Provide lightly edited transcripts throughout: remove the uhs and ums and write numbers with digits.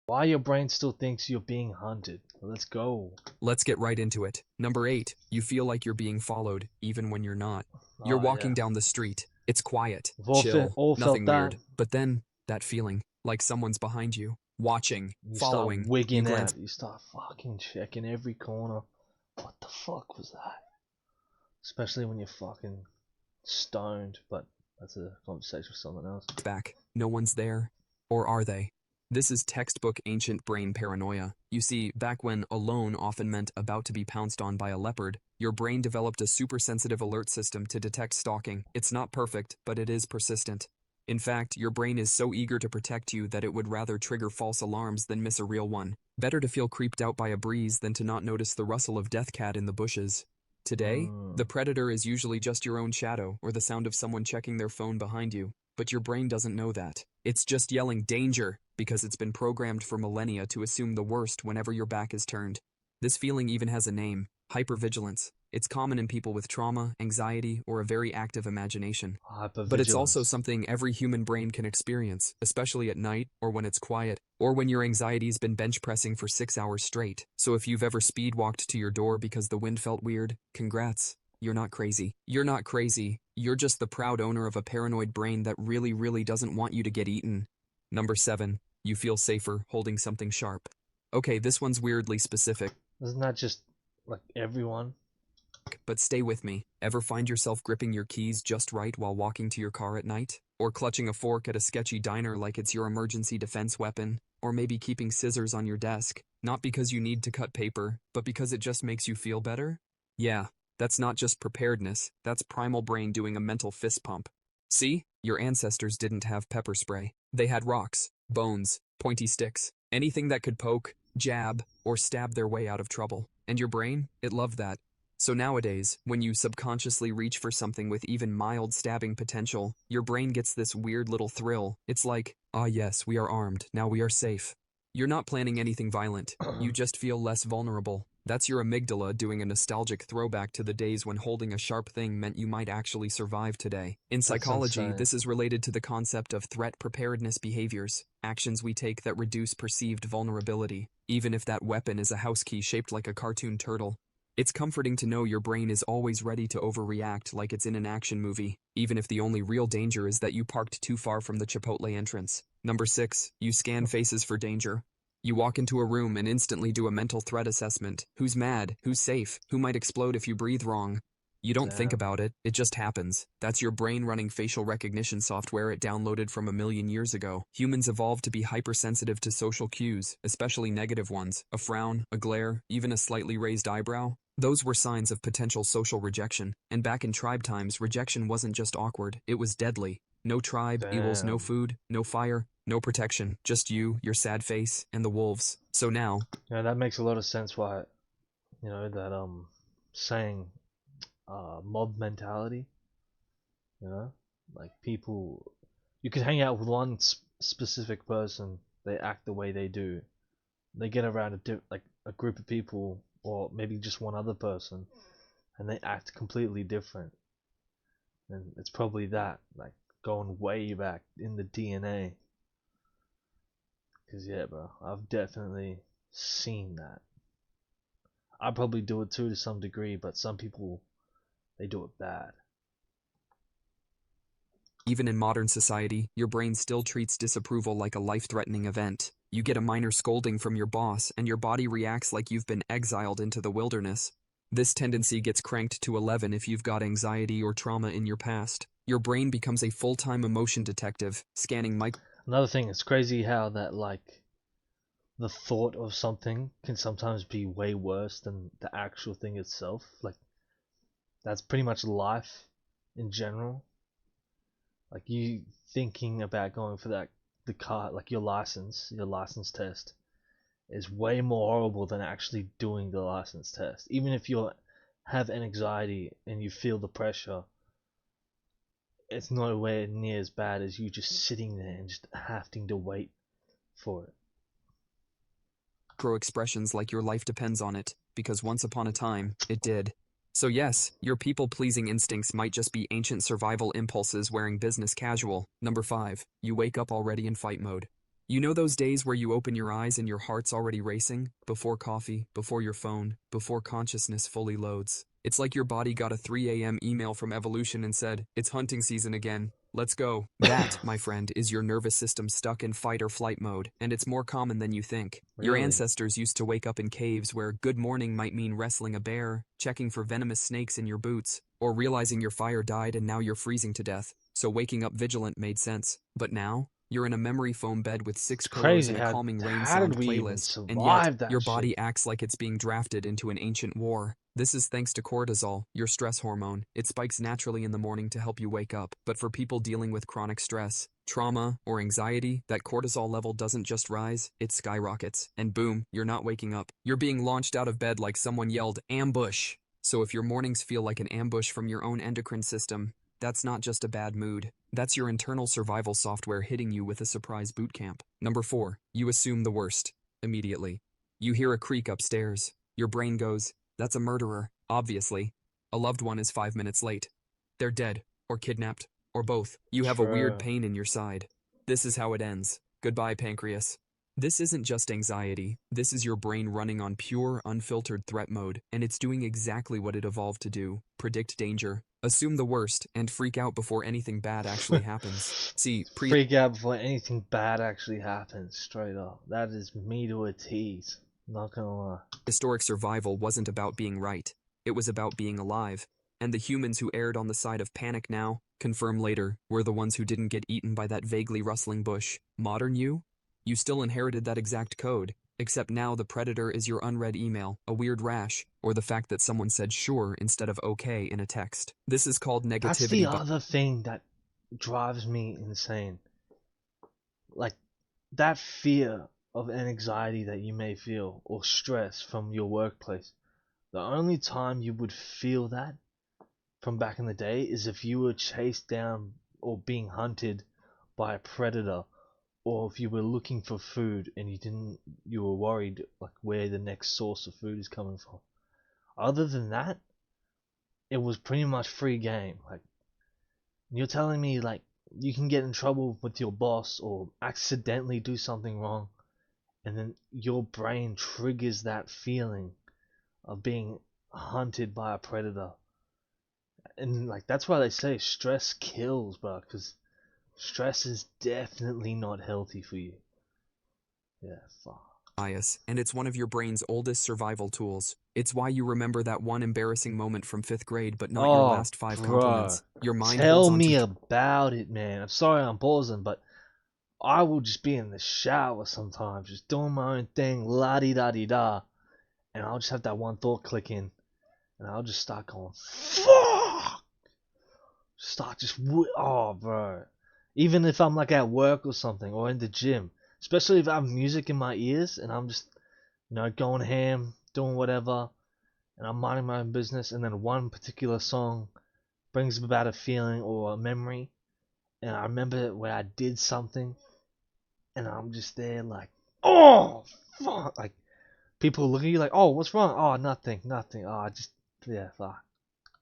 Why your brain still thinks you're being hunted? Let's go. Let's get right into it. Number 8, you feel like you're being followed, even when you're not. You're Oh walking yeah. down the street. It's quiet, We've all, chill, all felt nothing that. weird. But then, that feeling, like someone's behind you, watching, You start following, you wigging glance out. You start fucking checking every corner. What the fuck was that? Especially when you're fucking stoned. But that's a conversation with someone else. back. No one's there. Or are they? This is textbook ancient brain paranoia. You see, back when alone often meant about to be pounced on by a leopard, your brain developed a super sensitive alert system to detect stalking. It's not perfect, but it is persistent. In fact, your brain is so eager to protect you that it would rather trigger false alarms than miss a real one. Better to feel creeped out by a breeze than to not notice the rustle of death cat in the bushes. Today, Mm. the predator is usually just your own shadow or the sound of someone checking their phone behind you, but your brain doesn't know that. It's just yelling danger because it's been programmed for millennia to assume the worst whenever your back is turned. This feeling even has a name, hypervigilance. It's common in people with trauma, anxiety, or a very active imagination. But it's also Hypervigilance. something every human brain can experience, especially at night or when it's quiet, or when your anxiety's been bench pressing for 6 hours straight. So if you've ever speed walked to your door because the wind felt weird, congrats. You're not crazy. You're not crazy. You're just the proud owner of a paranoid brain that really, really doesn't want you to get eaten. Number 7. You feel safer holding something sharp. Okay, this one's weirdly specific, Isn't that just like everyone? but stay with me. Ever find yourself gripping your keys just right while walking to your car at night? Or clutching a fork at a sketchy diner like it's your emergency defense weapon? Or maybe keeping scissors on your desk, not because you need to cut paper, but because it just makes you feel better? Yeah, that's not just preparedness, that's primal brain doing a mental fist pump. See? Your ancestors didn't have pepper spray. They had rocks, bones, pointy sticks, anything that could poke, jab, or stab their way out of trouble. And your brain? It loved that. So nowadays, when you subconsciously reach for something with even mild stabbing potential, your brain gets this weird little thrill. It's like, ah yes, we are armed, now we are safe. You're not planning anything violent, you just feel less vulnerable. That's your amygdala doing a nostalgic throwback to the days when holding a sharp thing meant you might actually survive today. In That's psychology, insane. this is related to the concept of threat preparedness behaviors, actions we take that reduce perceived vulnerability, even if that weapon is a house key shaped like a cartoon turtle. It's comforting to know your brain is always ready to overreact like it's in an action movie, even if the only real danger is that you parked too far from the Chipotle entrance. Number 6, you scan faces for danger. You walk into a room and instantly do a mental threat assessment. Who's mad? Who's safe? Who might explode if you breathe wrong? You don't think Damn. about it, it just happens. That's your brain running facial recognition software it downloaded from a million years ago. Humans evolved to be hypersensitive to social cues, especially negative ones. A frown, a glare, even a slightly raised eyebrow. Those were signs of potential social rejection, and back in tribe times, rejection wasn't just awkward, it was deadly. No tribe equals no Damn. food, no fire, no protection, just you, your sad face, and the wolves. So now, Yeah, that makes a lot of sense why, that saying mob mentality, you know? Like people you could hang out with one specific person, they act the way they do. They get around like a group of people or maybe just one other person and they act completely different. And it's probably that, like going way back in the DNA. Cause yeah, bro, I've definitely seen that. I probably do it too to some degree, but some people they do it bad. even in modern society, your brain still treats disapproval like a life-threatening event. You get a minor scolding from your boss, and your body reacts like you've been exiled into the wilderness. This tendency gets cranked to 11 if you've got anxiety or trauma in your past. Your brain becomes a full-time emotion detective, scanning Another thing, it's crazy how that like the thought of something can sometimes be way worse than the actual thing itself. Like that's pretty much life in general. Like you thinking about going for the car, like your license test is way more horrible than actually doing the license test. Even if you have an anxiety and you feel the pressure, it's nowhere near as bad as you just sitting there and just having to wait for it. micro-expressions like your life depends on it, because once upon a time, it did. So yes, your people-pleasing instincts might just be ancient survival impulses wearing business casual. Number 5, you wake up already in fight mode. You know those days where you open your eyes and your heart's already racing? Before coffee, before your phone, before consciousness fully loads. It's like your body got a 3 a.m. email from evolution and said, "It's hunting season again. Let's go." That, my friend, is your nervous system stuck in fight or flight mode, and it's more common than you think. Your Really? ancestors used to wake up in caves where good morning might mean wrestling a bear, checking for venomous snakes in your boots, or realizing your fire died and now you're freezing to death. So waking up vigilant made sense. But now, you're in a memory foam bed with 6 It's pillows crazy. and a calming rain How did sound we even playlist, and yet, survive your that shit? body acts like it's being drafted into an ancient war. This is thanks to cortisol, your stress hormone. It spikes naturally in the morning to help you wake up. But for people dealing with chronic stress, trauma, or anxiety, that cortisol level doesn't just rise, it skyrockets. And boom, you're not waking up. You're being launched out of bed like someone yelled, "Ambush!" So if your mornings feel like an ambush from your own endocrine system, that's not just a bad mood. That's your internal survival software hitting you with a surprise boot camp. Number 4, you assume the worst. Immediately. You hear a creak upstairs. Your brain goes, "That's a murderer, obviously." A loved one is 5 minutes late. They're dead, or kidnapped, or both. You have a weird True. pain in your side. This is how it ends. Goodbye, pancreas. This isn't just anxiety. This is your brain running on pure, unfiltered threat mode, and it's doing exactly what it evolved to do: predict danger, assume the worst, and freak out before anything bad actually happens. See, Freak out before anything bad actually happens. Straight up. That is me to a tease. Not gonna lie. prehistoric survival wasn't about being right. It was about being alive. And the humans who erred on the side of panic now, confirm later, were the ones who didn't get eaten by that vaguely rustling bush. Modern you? You still inherited that exact code, except now the predator is your unread email, a weird rash, or the fact that someone said sure instead of okay in a text. This is called That's the negativity. other thing that drives me insane. Like, that fear of an anxiety that you may feel, or stress from your workplace. The only time you would feel that from back in the day is if you were chased down or being hunted by a predator, or if you were looking for food and you were worried like where the next source of food is coming from. Other than that, it was pretty much free game. Like, you're telling me like you can get in trouble with your boss or accidentally do something wrong, and then your brain triggers that feeling of being hunted by a predator. And like that's why they say stress kills, bro, because stress is definitely not healthy for you. Yeah, fuck. Bias, and it's one of your brain's oldest survival tools. It's why you remember that one embarrassing moment from 5th grade but not your Oh, last 5 bro. compliments. Your mind holds Tell on me to about it, man. I'm sorry I'm pausing, but I will just be in the shower sometimes, just doing my own thing, la di da di da, and I'll just have that one thought click in, and I'll just start going, fuck! Start just, oh, bro. Even if I'm like at work or something, or in the gym, especially if I have music in my ears, and I'm just, going ham, doing whatever, and I'm minding my own business, and then one particular song brings about a feeling or a memory, and I remember where I did something, and I'm just there like, oh, fuck, like, people look at you like, oh, what's wrong? Oh, nothing, nothing, oh, yeah, fuck.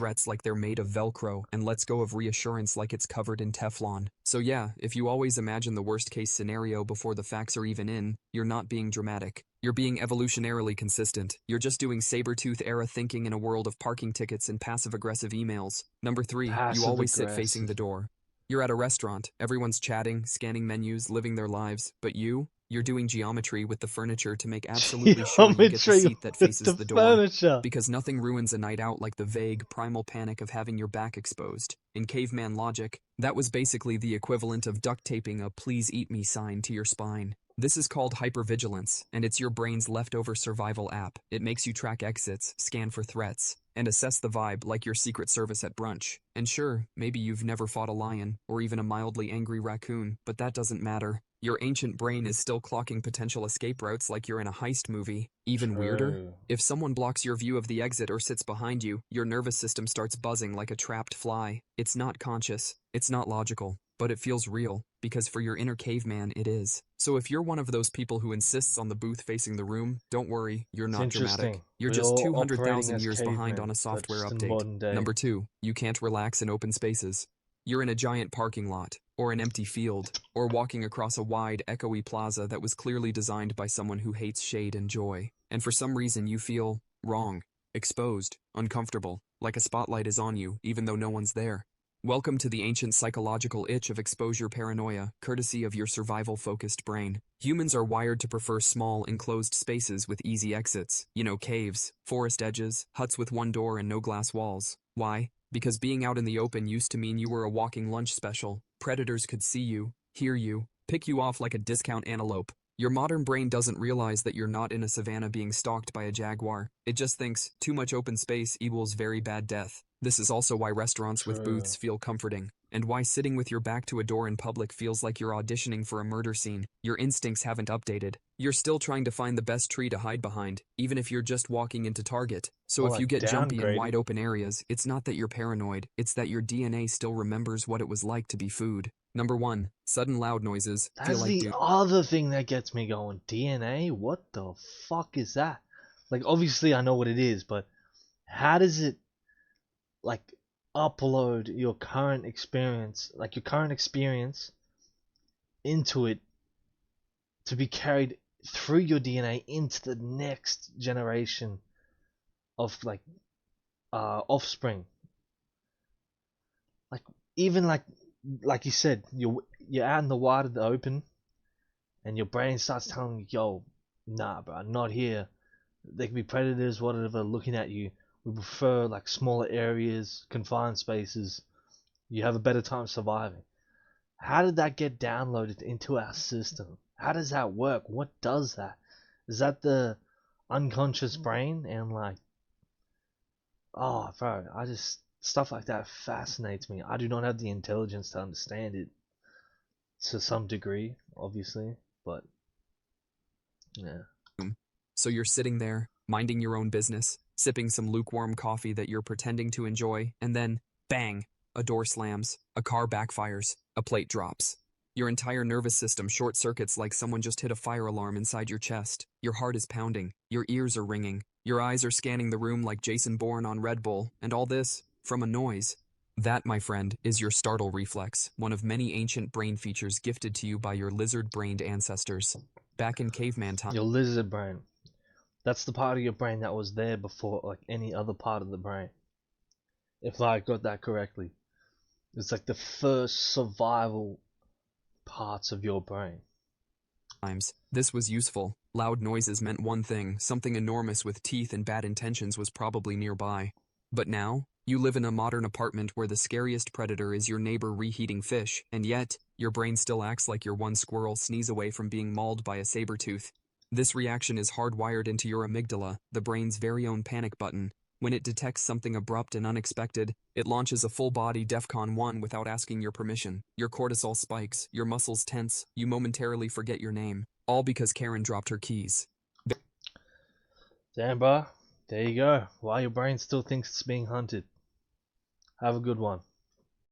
threats like they're made of Velcro and lets go of reassurance like it's covered in Teflon. So yeah, if you always imagine the worst case scenario before the facts are even in, you're not being dramatic. You're being evolutionarily consistent. You're just doing Sabretooth era thinking in a world of parking tickets and passive-aggressive emails. Number 3, you Passive always sit facing the aggressive. door. You're at a restaurant, everyone's chatting, scanning menus, living their lives, but you're doing geometry with the furniture to make absolutely sure you get the Geometry seat that with faces the the door. furniture. Because nothing ruins a night out like the vague, primal panic of having your back exposed. In caveman logic, that was basically the equivalent of duct taping a "please eat me" sign to your spine. This is called hypervigilance, and it's your brain's leftover survival app. It makes you track exits, scan for threats, and assess the vibe like your Secret Service at brunch. And sure, maybe you've never fought a lion, or even a mildly angry raccoon, but that doesn't matter. Your ancient brain is still clocking potential escape routes like you're in a heist movie. Even weirder? True. If someone blocks your view of the exit or sits behind you, your nervous system starts buzzing like a trapped fly. It's not conscious, it's not logical, but it feels real, because for your inner caveman it is. So if you're one of those people who insists on the booth facing the room, don't worry, you're It's not interesting. dramatic. You're We're just all operating 200,000 as years behind cavemen, on a but software just in update. modern day. Number 2, you can't relax in open spaces. You're in a giant parking lot, or an empty field, or walking across a wide, echoey plaza that was clearly designed by someone who hates shade and joy. And for some reason you feel wrong, exposed, uncomfortable, like a spotlight is on you, even though no one's there. Welcome to the ancient psychological itch of exposure paranoia, courtesy of your survival-focused brain. Humans are wired to prefer small, enclosed spaces with easy exits. You know, caves, forest edges, huts with one door and no glass walls. Why? Because being out in the open used to mean you were a walking lunch special. Predators could see you, hear you, pick you off like a discount antelope. Your modern brain doesn't realize that you're not in a savanna being stalked by a jaguar. It just thinks, too much open space equals very bad death. This is also why restaurants with booths feel comforting, and why sitting with your back to a door in public feels like you're auditioning for a murder scene. Your instincts haven't updated. You're still trying to find the best tree to hide behind, even if you're just walking into Target. So More if you like get jumpy in downgraded. wide open areas, it's not that you're paranoid, it's that your DNA still remembers what it was like to be food. Number 1. Sudden loud noises feel That's like the doom. other thing that gets me going. DNA? What the fuck is that? Like, obviously I know what it is, but how does it, like, upload your current experience, like your current experience, into it to be carried through your DNA into the next generation of, like, offspring? Like, even like you said, you're out in the wide of the open, and your brain starts telling you, yo, nah, bro, not here. There could be predators, whatever, looking at you. We prefer like smaller areas, confined spaces. You have a better time surviving. How did that get downloaded into our system? How does that work? What does that? Is that the unconscious brain? And like, oh, bro, I just, stuff like that fascinates me. I do not have the intelligence to understand it to some degree, obviously, but yeah. So you're sitting there, minding your own business, sipping some lukewarm coffee that you're pretending to enjoy, and then, bang, a door slams, a car backfires, a plate drops. Your entire nervous system short circuits like someone just hit a fire alarm inside your chest. Your heart is pounding, your ears are ringing, your eyes are scanning the room like Jason Bourne on Red Bull, and all this from a noise. That, my friend, is your startle reflex, one of many ancient brain features gifted to you by your lizard-brained ancestors. Back in caveman time. Your lizard brain. That's the part of your brain that was there before like any other part of the brain. If I got that correctly. It's like the first survival parts of your brain. Times, this was useful. Loud noises meant one thing, something enormous with teeth and bad intentions was probably nearby. But now, you live in a modern apartment where the scariest predator is your neighbor reheating fish, and yet, your brain still acts like you're one squirrel sneeze away from being mauled by a saber tooth. This reaction is hardwired into your amygdala, the brain's very own panic button. When it detects something abrupt and unexpected, it launches a full-body DEFCON 1 without asking your permission. Your cortisol spikes, your muscles tense, you momentarily forget your name. All because Karen dropped her keys. Damn, bro. There you go. Why your brain still thinks it's being hunted. Have a good one.